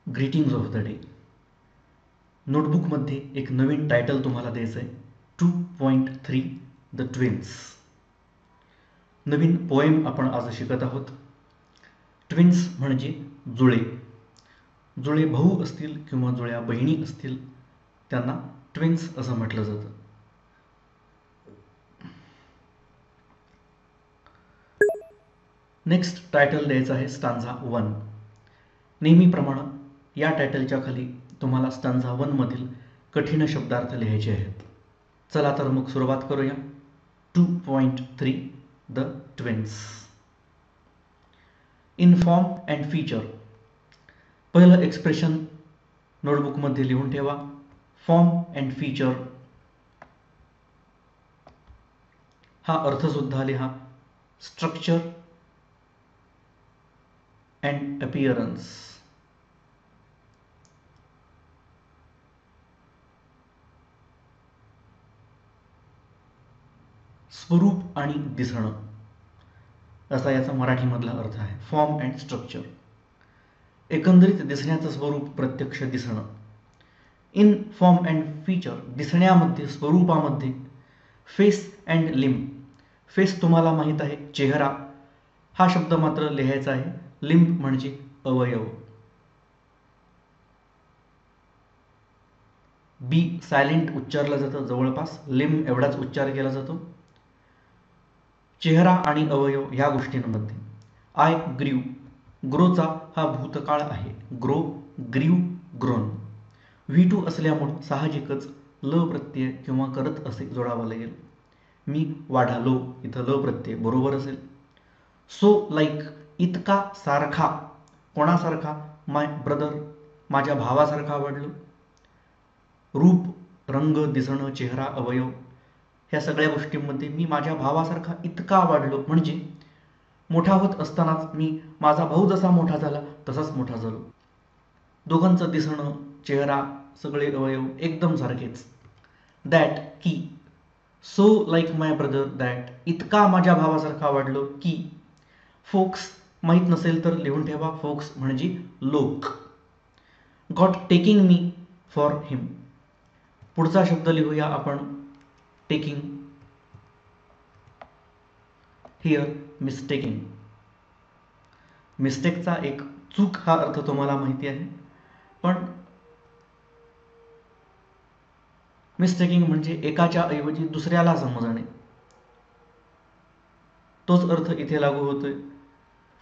Greetings of the day. नोटबुकमध्ये एक नवीन टायटल तुम्हाला द्यायचं आहे, 2.3 द ट्विन्स. नवीन पोएम आपण आज शिकत आहोत. ट्विन्स म्हणजे जुळे. जुळे भाऊ असतील किंवा जुळ्या बहिणी असतील त्यांना ट्विन्स असं म्हटलं जातं. नेक्स्ट टायटल द्यायचं आहे स्टांझा 1. नेहमीप्रमाणे या टायटलच्या खाली तुम्हाला स्टांझा 1 मधील कठीण शब्दार्थ लिहायचे आहेत. चला तर मग सुरुवात करूया. 2.3 the twins. In form and feature. पहिलं एक्सप्रेशन नोटबुकमध्ये लिहून ठेवा. फॉर्म अँड फीचर हा अर्थ सुद्धा लिहा. Structure and appearance. स्वरूप आणि दिसणं असा याचा मराठीमधला अर्थ आहे. Form and structure. एकंदरीत दिसण्याचं स्वरूप, प्रत्यक्ष दिसणं. इन फॉर्म अँड फीचर दिसण्यामध्ये, स्वरूपामध्ये. Face and limb. फेस तुम्हाला माहीत आहे, चेहरा. हा शब्द मात्र लिहायचा आहे. लिम्ब म्हणजे अवयव. बी सायलेंट उच्चारलं जातं जवळपास, लिम्ब एवढाच उच्चार केला जातो. चेहरा आणि अवयव ह्या गोष्टींमध्ये. आय ग्रीव. ग्रोचा हा भूतकाळ आहे. ग्रो, ग्रीव, ग्रोन. V2 असल्यामुळे साहजिकच ल प्रत्यय किंवा करत असे जोडावं लागेल. मी वाढालो, इथं ल प्रत्यय बरोबर असेल. सो लाईक, इतका सारखा. कोणासारखा? माय ब्रदर, माझ्या भावासारखा वाढलो. रूप, रंग, दिसणं, चेहरा, अवयव ह्या सगळ्या गोष्टींमध्ये मी माझ्या भावासारखा इतका वाढलो, म्हणजे मोठा होत असतानाच मी माझा भाऊ जसा मोठा झाला तसाच मोठा झालो. दोघांचं दिसणं, चेहरा, सगळे अवयव एकदम सारखेच. दॅट की. So like my brother that, इतका माझ्या भावासारखा वाढलो की. फोक्स माहीत नसेल तर लिहून ठेवा. फोक्स म्हणजे लोक. गॉट टेकिंग मी फॉर हिम. पुढचा शब्द लिहूया आपण, टेकिंग. Here mistaking. मिस्टेकचा एक चूक हा अर्थ तुम्हाला माहिती आहे, पण मिस्टेकिंग म्हणजे एकाच्या ऐवजी दुसऱ्याला समजणे. तोच अर्थ इथे लागू होतोय.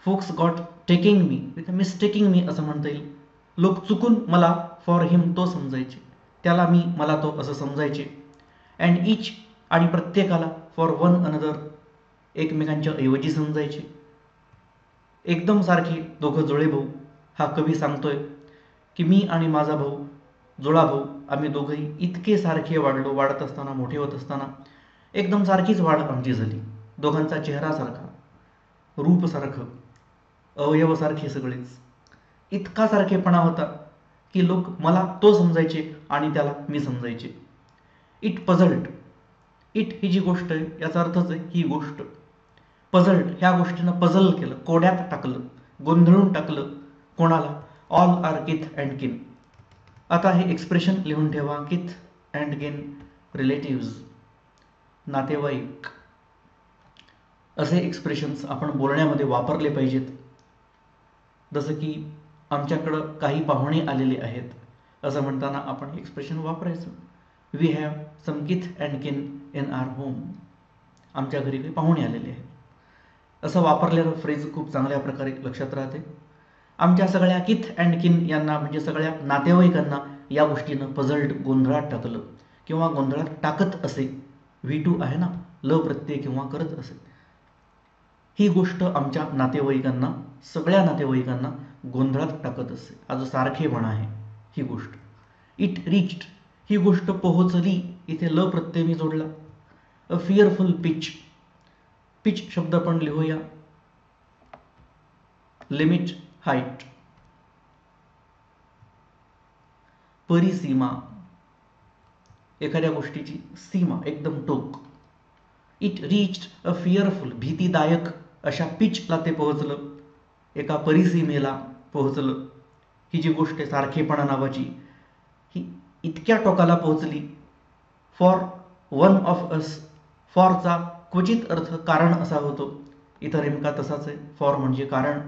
फोक्स गॉट टेकिंग मी, इथे मिस्टेकिंग मी असं म्हणता येईल. लोक चुकून मला फॉर हिम तो समजायचे, त्याला मी, मला तो असं समजायचे. अँड इच आणि प्रत्येकाला फॉर वन अनदर, एकमेकांच्या ऐवजी समजायचे. एकदम सारखी दोघं जुळे भाऊ. हा कवी सांगतोय की मी आणि माझा भाऊ, जुळा भाऊ, आम्ही दोघंही इतके सारखे वाढलो. वाढत असताना, मोठे होत असताना एकदम सारखीच वाढ आमची झाली. दोघांचा चेहरा सारखा, रूप सारखं, अवयव सारखे सगळेच. इतका सारखेपणा होता की लोक मला तो समजायचे आणि त्याला मी समजायचे. इट पझल्ड. इट ही जी गोष्ट आहे याचा अर्थच आहे ही गोष्ट. पझल्ड ह्या गोष्टीनं पझल केलं, कोड्यात टाकलं, गोंधळून टाकलं. कोणाला? ऑल आर किथ अँड किन. आता हे एक्सप्रेशन लिहून ठेवा. किथ अँड किन, रिलेटिव्स, नातेवाईक. असे एक्सप्रेशन्स आपण बोलण्यामध्ये वापरले पाहिजेत. जसं की आमच्याकडं काही पाहुणे आलेले आहेत असं म्हणताना आपण एक्सप्रेशन वापरायचं. वी हॅव सम किथ अँड किन इन आवर होम. आमच्या घरी काही पाहुणे आलेले आहेत असं वापरलेलं फ्रेज खूप चांगल्या प्रकारे लक्षात राहते. आमच्या सगळ्या किथ अँड किन यांना, म्हणजे सगळ्या नातेवाईकांना या गोष्टीनं पझल्ड, गोंधळात टाकलं किंवा गोंधळात टाकत असे. V2 आहे ना, ल प्रत्यय किंवा करत असे. ही गोष्ट आमच्या नातेवाईकांना, सगळ्या नातेवाईकांना गोंधळात टाकत असते. हा जो सारखेपणा आहे ही गोष्ट. इट रिच्ड, ही गोष्ट पोहोचली. इथे ल प्रत्यय मी जोडला. अ फिअरफुल पिच. पिच शब्द पण लिहूया. Limit, height. परिसीमा, एखाद्या गोष्टीची सीमा, एकदम टोक. इट रीच्ड अ फिअरफुल, भीतीदायक अशा पिचला ते पोहोचलं, एका परिसीमेला पोहोचलं. ही जी गोष्ट आहे सारखेपणा नावाची, ही इतक्या टोकाला पोहोचली. फॉर वन ऑफ अस, फॉरचा क्वचित अर्थ कारण असा होतो, इथं नेमका तसाच आहे. फॉर म्हणजे कारण.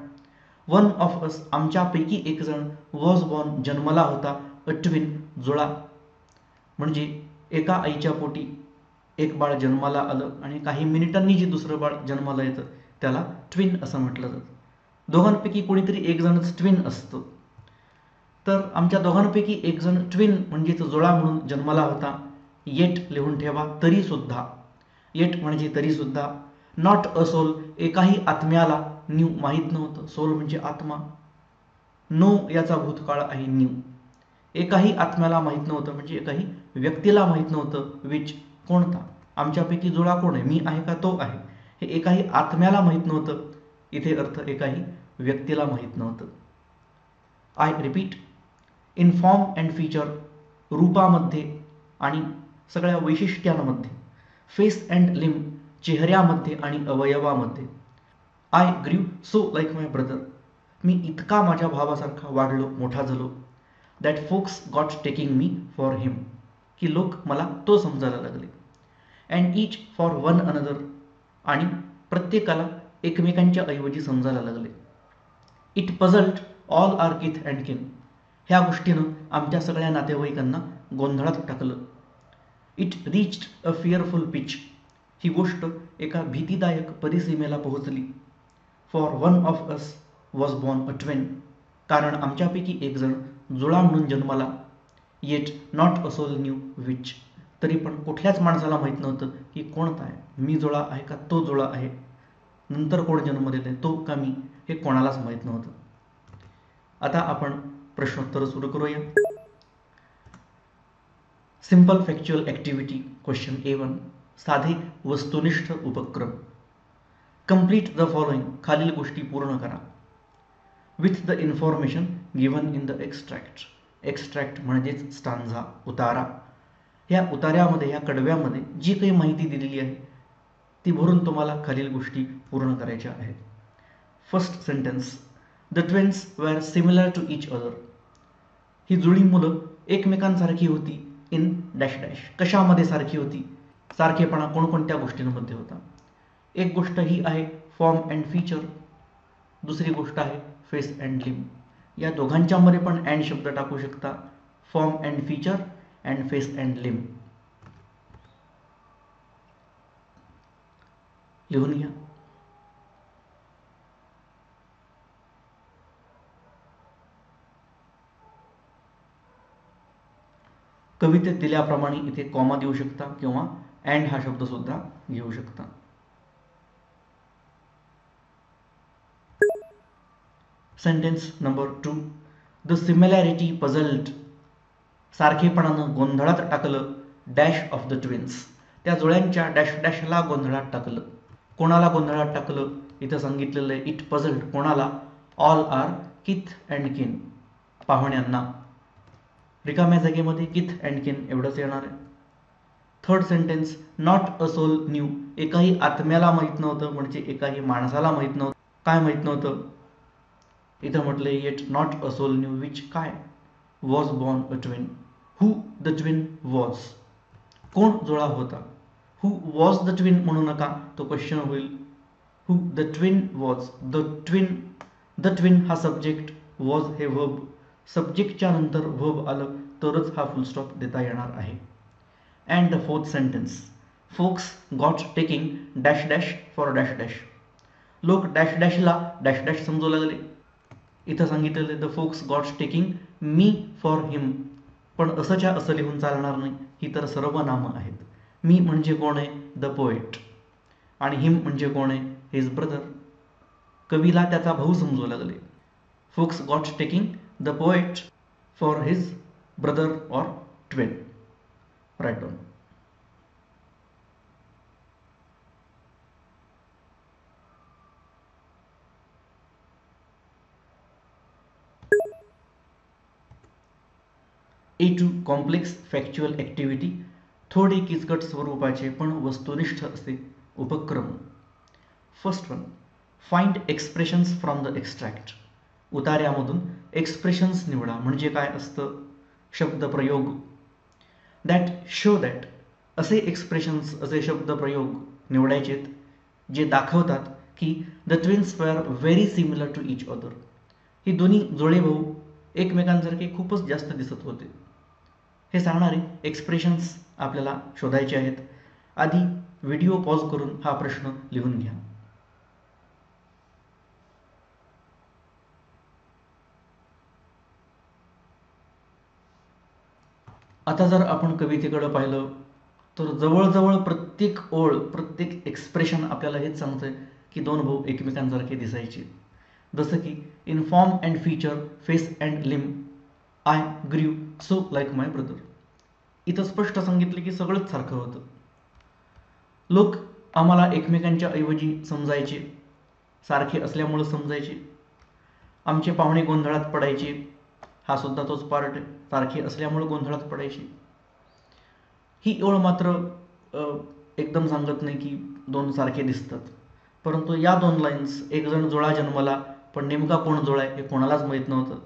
वन ऑफ अस आमच्यापैकी एक जण, वॉज बॉर्न जन्मला होता, अ ट्विन जुळा, म्हणजे एका आईच्या पोटी एक बाळ जन्माला आलं आणि काही मिनिटांनी जे दुसरं बाळ जन्माला येतं त्याला ट्विन असं म्हटलं जातं. दोघांपैकी कोणीतरी एक जणच ट्विन असतं. तर आमच्या दोघांपैकी एक जण ट्विन म्हणजेच जुळा म्हणून जन्माला होता. येट लिहून ठेवा, तरी सुद्धा. येट म्हणजे तरी सुद्धा. नॉट अ सोल एकाही आत्म्याला, न्यू माहीत नव्हतं, सोल म्हणजे आत्मा, नो याचा भूतकाळ आहे न्यू. एकाही आत्म्याला माहीत नव्हतं म्हणजे एकाही व्यक्तीला माहीत नव्हतं. विच कोणता, आमच्यापैकी जुळा कोण आहे, मी आहे का तो आहे, हे एकाही आत्म्याला माहीत नव्हतं. इथे अर्थ एकाही व्यक्तीला माहीत नव्हतं. I repeat, in form and feature, रूपामध्ये आणि सगळ्या वैशिष्ट्यांमध्ये. फेस अँड लिम, चेहऱ्यामध्ये आणि अवयवामध्ये. आय ग्रीव सो लाईक माय ब्रदर, मी इतका माझ्या भावासारखा वाढलो, मोठा झालो. दॅट फोक्स गॉट टेकिंग मी फॉर हिम, की लोक मला तो समजायला लागले. And each for one another, आणि प्रत्येकाला एकमेकांच्या ऐवजी समजायला लागले. इट पझल्ड ऑल आर किथ अँड किन, ह्या गोष्टीनं आमच्या सगळ्या नातेवाईकांना गोंधळात टाकलं. It reached a fearful pitch, ही गोष्ट एका भीतीदायक परिसीमेला पोहोचली. For one of us was born a twin, कारण आमच्यापैकी एक जण जुळा म्हणून जन्माला. Yet not a soul knew which, तरी पण कुठल्याच माणसाला माहीत नव्हतं की कोणता आहे, मी जुळा आहे का तो जुळा आहे, नंतर कोण जन्म देते तो का मी, हे कोणालाच माहीत नव्हतं. आता आपण प्रश्नोत्तर सुरू करूया. Simple factual activity question A1, साधे वस्तुनिष्ठ उपक्रम. कंप्लीट द फॉलोइंग, खालील गोष्टी पूर्ण करा. With the information given in the extract, extract म्हणजेच स्टांझा, उतारा. ह्या उतार्यामध्ये, ह्या कडव्यामध्ये जी काही माहिती दिलेली आहे ती भरून तुम्हाला खालील गोष्टी पूर्ण करायच्या आहेत. First sentence, the twins were similar to each other, ही जुळी मुलं एकमेकांसारखी होती. इन डॅश डॅश, कशामध्ये सारखी होती, सारखेपणा कोणकोणत्या गोष्टींमध्ये होता. एक गोष्ट ही आहे फॉर्म अँड फीचर, दुसरी गोष्ट आहे फेस अँड लिम. या दोघांच्यामध्ये पण अँड शब्द टाकू शकता, form and feature and face and लिम. लिहून घ्या. कवितेत दिल्याप्रमाणे इथे कॉमा देऊ शकता किंवा अँड हा शब्द सुद्धा घेऊ शकता. सेंटेन्स नंबर 2, द सिमिलॅरिटी पझल्ड, सारखेपणानं गोंधळात टाकलं. डॅश ऑफ द ट्विन्स, त्या जुळ्यांच्या डॅश डॅशला गोंधळात टाकलं. कोणाला गोंधळात टाकलं, इथं सांगितलेलं आहे इट पझल्ड, कोणाला, ऑल आर किथ अँड किन, पाहुण्यांना. रिकाम्या जागेमध्ये किथ अँड किन एवढंच येणार आहे. Third sentence, not a soul knew, एकाही आत्म्याला माहीत नव्हतं म्हणजे एकाही माणसाला माहीत नव्हतं. काय माहीत नव्हतं, इथं म्हटलं yet not a soul knew which, काय, was born a twin. Who the twin was, कोण जुळा होता. हू वॉज द ट्विन म्हणू नका, तो क्वेश्चन होईल. हू the twin was, the twin हा सब्जेक्ट, वॉज हे वर्ब, सब्जेक्टच्या नंतर वर्ब आलं तरच हा फुल स्टॉप देता येणार आहे. And the fourth sentence, folks got taking dash dash for dash dash, लोक डॅश डॅशला डॅश डॅश समजू लागले. इथं सांगितलेलं the folks got taking me for him, पण असंच्या असं लिहून चालणार नाही, ही तर सर्वनामं आहेत. मी म्हणजे कोण आहे, द पोएट, आणि हिम म्हणजे कोण आहे, हिज ब्रदर. कवीला त्याचा भाऊ समजू लागले. Folks got taking the poet for his brother or twin. Right down. A2, complex factual activity, थोडे किचकट स्वरूपाचे पण वस्तुनिष्ठ असे उपक्रम. First one, find expressions from the extract, उतार्यामधून एक्सप्रेशन्स निवडा. म्हणजे काय असतं? शब्दप्रयोग. दॅट शो दॅट, असे एक्सप्रेशन्स, असे शब्दप्रयोग निवडायचेत जे दाखवतात की the twins were very similar to each other. ही दोन्ही जोडे भाऊ एकमेकांसारखे खूपच जास्त दिसत होते. हे सांगणारे एक्सप्रेशन्स आपल्याला शोधायचे आहेत. आधी व्हिडिओ पॉज करून हा प्रश्न लिहून घ्या. आता जर आपण कवितेकडे पाहिलं तर जवळजवळ प्रत्येक ओळ, प्रत्येक एक्सप्रेशन आपल्याला हेच सांगतंय की दोन भाऊ एकमेकांसारखे दिसायचे. जसं की in form and feature, face and लिम, आय ग्रीव सो लाईक माय ब्रदर. इथं स्पष्ट सांगितले की सगळंच सारखं होतं. लोक आम्हाला एकमेकांच्या ऐवजी समजायचे, सारखे असल्यामुळं समजायचे. आमचे पाहुणे गोंधळात पडायचे, हा सुद्धा तोच पार्ट आहे, सारखे असल्यामुळे गोंधळात पडायचे. ही ओळ मात्र एकदम सांगत नाही की दोन सारखे दिसतात, परंतु या दोन लाईन्स, एक जण जुळा जन्मला पण नेमका कोण जुळा आहे हे कोणालाच माहीत नव्हतं.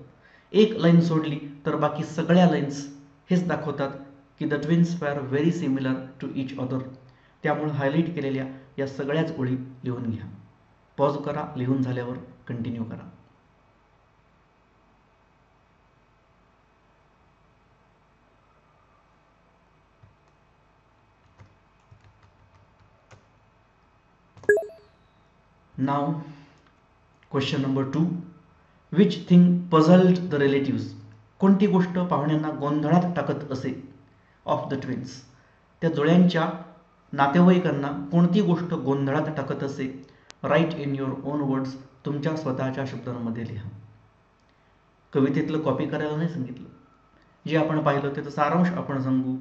एक लाईन सोडली तर बाकी सगळ्या लाईन्स हेच दाखवतात की the twins were very similar to each other. त्यामुळे हायलाईट केलेल्या या सगळ्याच ओळी लिहून घ्या. पॉज करा, लिहून झाल्यावर कंटिन्यू करा. Now, question number 2. Which thing puzzled the relatives? कोणती गोष्ट पाहुण्यांना गोंधळात टाकत असे? ऑफ द ट्विन्स, त्या जुळ्यांच्या नातेवाईकांना कोणती गोष्ट गोंधळात टाकत असे? Write in your own words, तुमच्या स्वतःच्या शब्दांमध्ये लिहा. कवितेतलं कॉपी करायला नाही सांगितलं. जे आपण पाहिलं त्याचं सारांश आपण सांगू.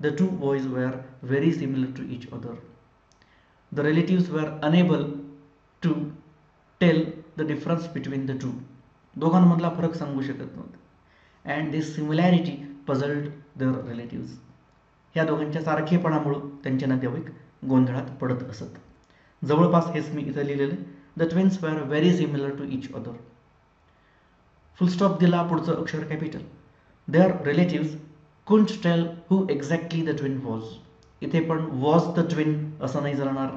The two boys were very similar to each other. The relatives were unable to tell the difference between the two. दोघांमधला फरक सांगू शकत नव्हते. And this similarity puzzled their relatives. ह्या दोघांच्या सारखेपणामुळं त्यांचे नातेवाईक गोंधळात पडत असत. जवळपास हेच मी इथं लिहिलेलं. The twins were very similar to each other. Full stop दिला, पुढचं अक्षर capital. Their relatives couldn't tell who exactly the twin was. इथे पण वॉज द ट्विन असं नाही चालणार.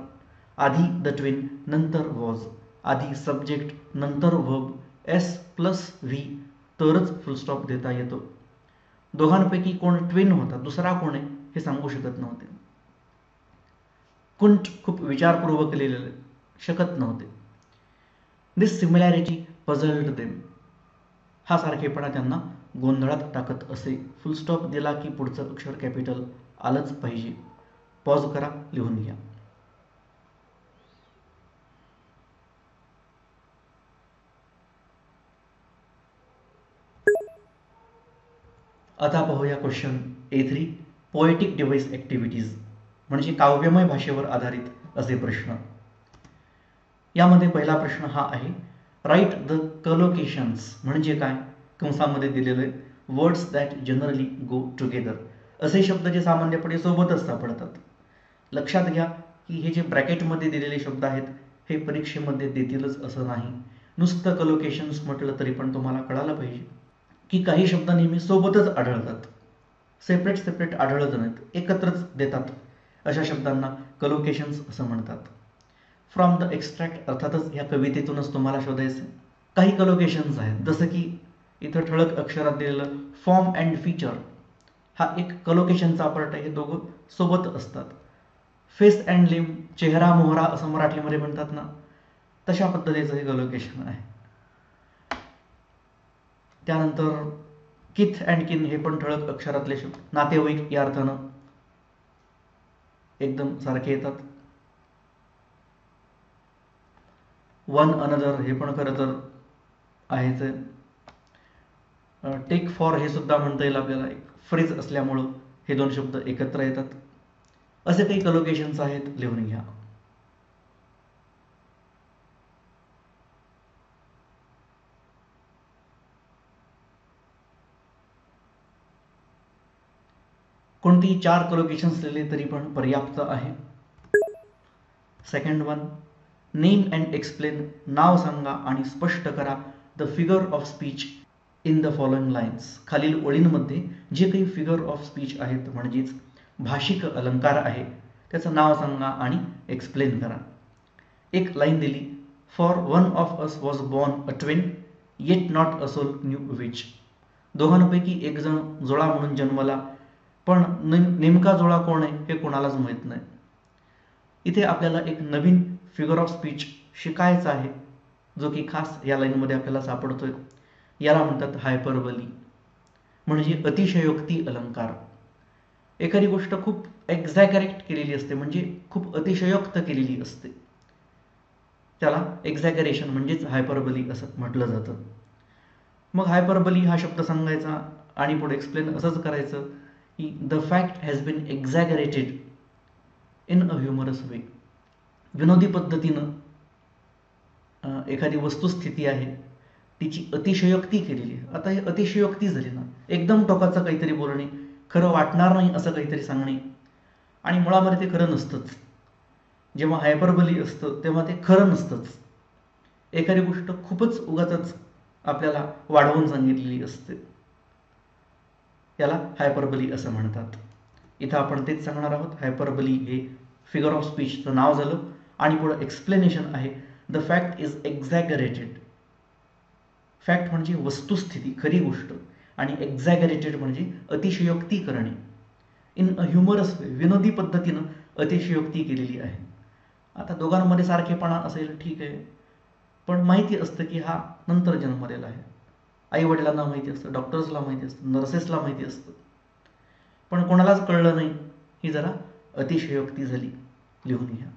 आधी द ट्विन, नंतर वॉज. आधी सब्जेक्ट, नंतर व्हर्ब, एस प्लस व्ही, तरच फुल स्टॉप देता येतो. दोघांपैकी कोण ट्विन होता, दुसरा कोण आहे हे सांगू शकत नव्हते. कुंट खूप विचारपूर्वक लिहिलेले, शकत नव्हते. दिस सिमिलॅरिटी पझल्ड देम. हा सारखेपणा त्यांना गोंधळात टाकत असे. फुल स्टॉप दिला की पुढचं अक्षर कॅपिटल आलंच पाहिजे. पॉज करा, लिहून घ्या. आता पाहूया question A3. Poetic device activities, म्हणजे काव्यमय भाषेवर आधारित असे प्रश्न. यामध्ये पहिला प्रश्न हा आहे, राईट द कलोकेशन्स. म्हणजे काय? कंसामध्ये दिलेले words that generally go together. असे शब्द जे सामान्यपणे सोबतच सापडतात. लक्षात घ्या की हे जे ब्रॅकेटमध्ये दिलेले शब्द आहेत हे परीक्षेमध्ये देतीलच असं नाही. नुसतं कलोकेशन्स म्हटलं तरी पण तुम्हाला कळालं पाहिजे की काही शब्द नेहमी सोबतच आढळतात, सेपरेट सेपरेट आढळत नाहीत, एकत्रच देतात. अशा शब्दांना कलोकेशन्स असं म्हणतात. फ्रॉम द एक्स्ट्रॅक्ट, अर्थातच ह्या कवितेतूनच तुम्हाला शोधायचं. काही कलोकेशन्स आहेत, जसं की इथं ठळक अक्षरात दिलेलं फॉर्म अँड फीचर, हा एक कलोकेशनचा पार्ट आहे. हे दोघं सोबत असतात. फेस अँड लिम, चेहरा मोहरा असं मराठीमध्ये म्हणतात ना, तशा पद्धतीचं हे कलोकेशन आहे. त्यानंतर किथ अँड किन, हे पण ठळक अक्षरातले शब्द, नातेवाईक या अर्थानं एकदम सारखे येतात. वन अनदर, हे पण खरं तर आहेच. टेक फॉर हे सुद्धा म्हणता येईल आपल्याला, एक फ्रेज असल्यामुळं हे दोन शब्द एकत्र येतात. असे काही कलोकेशन्स आहेत, लिहून घ्या. कोणतीही 4 कलोकेशन्स लिहिले तरी पण पर्याप्त आहे. Second one, name and explain. नाव सांगा आणि स्पष्ट करा the figure of speech in the following lines, खालील ओळींमध्ये जे काही फिगर ऑफ स्पीच आहेत म्हणजेच भाषिक अलंकार आहे त्याचं नाव सांगा आणि एक्सप्लेन करा. एक लाईन दिली, for one of us was born a twin yet not a soul knew which. दोघांपैकी एक जण जोडा म्हणून जन्मला, पण नेमका जोडा कोण आहे हे कोणालाच माहीत नाही. इथे आपल्याला एक नवीन फिगर ऑफ स्पीच शिकायचा आहे जो की खास या लाईनमध्ये आपल्याला सापडतोय. याला म्हणतात हायपरबली, म्हणजे अतिशयोक्ती अलंकार. एखादी गोष्ट खूप एक्झॅगरेट केलेली असते, म्हणजे खूप अतिशयोक्त केलेली असते, त्याला एक्झॅगरेशन म्हणजेच हायपरबली असं म्हटलं जातं. मग हायपरबली हा शब्द सांगायचा आणि पुढे एक्सप्लेन असंच करायचं की the fact has been exaggerated in a humorous way. विनोदी पद्धतीनं एखादी वस्तुस्थिती आहे तिची अतिशयोक्ती केलेली आहे. आता हे अतिशयोक्ती झाली ना, एकदम टोकाचं काहीतरी बोलणे, खरं वाटणार नाही असं काहीतरी सांगणे, आणि मुळामध्ये ते खरं नसतंच. जेव्हा हायपरबली असतं तेव्हा ते खरं नसतंच. एखादी गोष्ट खूपच उगाचच आपल्याला वाढवून सांगितलेली असते, याला हायपरबली असं म्हणतात. इथं आपण तेच सांगणार आहोत. हायपरबली हे फिगर ऑफ स्पीचचं नाव झालं आणि पुढे एक्सप्लेनेशन आहे द फॅक्ट इज एक्झॅगरेटेड. फॅक्ट म्हणजे वस्तुस्थिती, खरी गोष्ट, आणि एक्झॅगरेटेड म्हणजे अतिशयोक्ती करणे. इन अ ह्युमरस वे, विनोदी पद्धतीनं अतिशयोक्ती केलेली आहे. आता दोघांमध्ये सारखेपणा असेल ठीक आहे, पण माहिती असतं की हा नंतर जन्मलेला आहे. आई वडिलांना माहिती असतं, डॉक्टर्सला माहिती असतं, नर्सेसला माहिती असतं, पण कोणालाच कळलं नाही. ही जरा अतिशयोक्ती झाली. लिहून घ्या.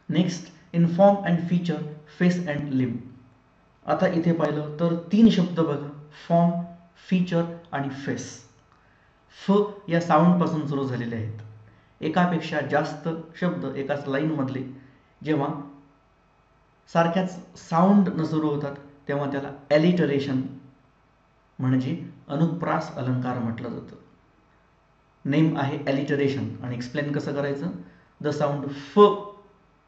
Next, in form and feature, face and लिम. आता इथे पाहिलं तर 3 शब्द बघा, फॉर्म, फीचर आणि फेस. फ या साऊंडपासून सुरू झालेले आहेत. एकापेक्षा जास्त शब्द एकाच लाईनमधले जेव्हा सारख्याच साऊंडनं सुरू होतात तेव्हा त्याला ॲलिटरेशन म्हणजे अनुप्रास अलंकार म्हटलं जातं. नेम आहे ॲलिटरेशन, आणि एक्सप्लेन कसं करायचं. The sound f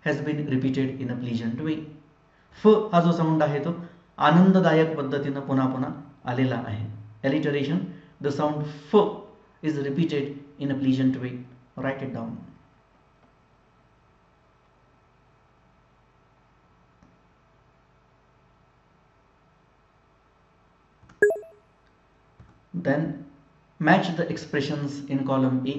has been repeated in a pleasant way. फ हा जो साऊंड आहे तो आनंददायक पद्धतीनं पुन्हा पुन्हा आलेला आहे. Alliteration, the sound f is repeated in a pleasant way. Write it down. Then match the expressions in column A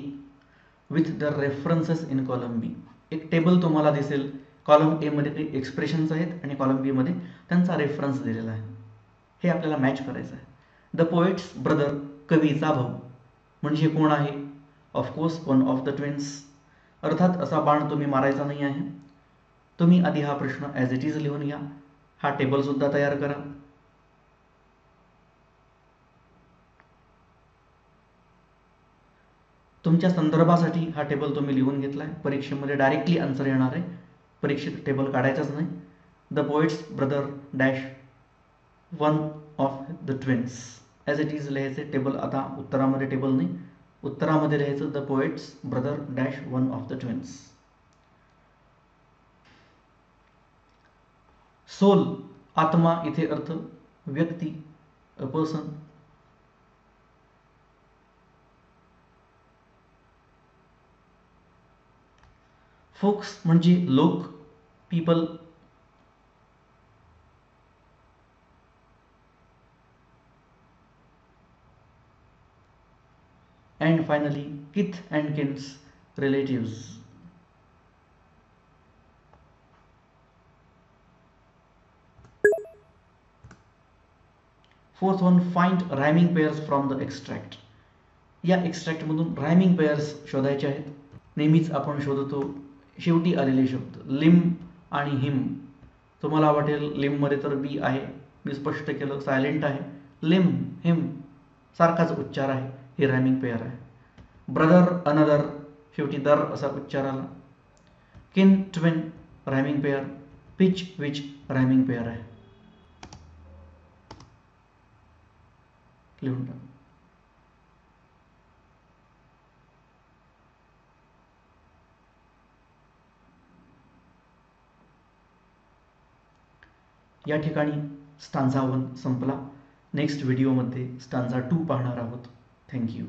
with the references in column B. एक टेबल तुम्हाला दिसेल. कॉलम ए मध्ये काही एक्सप्रेशन्स आहेत आणि कॉलम बी मध्ये त्यांचा reference दिलेला आहे. हे आपल्याला मॅच करायचं आहे. द पोएट्स ब्रदर, कवीचा भाऊ, म्हणजे कोण आहे? Of course one of the twins. अर्थात असा बाण तुम्ही मारायचा नाही आहे. तुम्ही आधी हा प्रश्न ॲज इट इज लिहून घ्या. हा टेबल सुद्धा तयार करा. तुमच्या संदर्भासाठी हा टेबल तुम्ही लिहून घेतला आहे. परीक्षेमध्ये डायरेक्टली आन्सर येणार आहे, परीक्षेत टेबल काढायचाच नाही. The poet's brother dash one of the twins. As it is लिहायचे टेबल. आता उत्तरामध्ये टेबल नाही, उत्तरामध्ये लिहायचं the poet's brother dash one of the twins. Soul, आत्मा, इथे अर्थ व्यक्ती, अ पर्सन. फोक्स म्हणजे लोक, people. And finally kith and kins, relatives. Fourth one, find rhyming pairs from the extract. या एक्स्ट्रॅक्टमधून रायमिंग पेयर्स शोधायचे आहेत. नेहमीच आपण शोधतो शेवटी आलेले शब्द. लिम आणि हिम. तुम्हाला वाटेल लिममध्ये तर बी आहे, मी स्पष्ट केलं सायलेंट आहे. लिम, हिम सारखाच उच्चार आहे, हे रायमिंग पेयर आहे. ब्रदर, अनदर, शेवटी दर असा उच्चार आला. किन, twin rhyming pair. Pitch, which rhyming pair आहे. लिहून टाक. या ठिकाणी स्टांझा 1 संपला. नेक्स्ट व्हिडिओमध्ये स्टांझा 2 पाहणार आहोत. थँक्यू.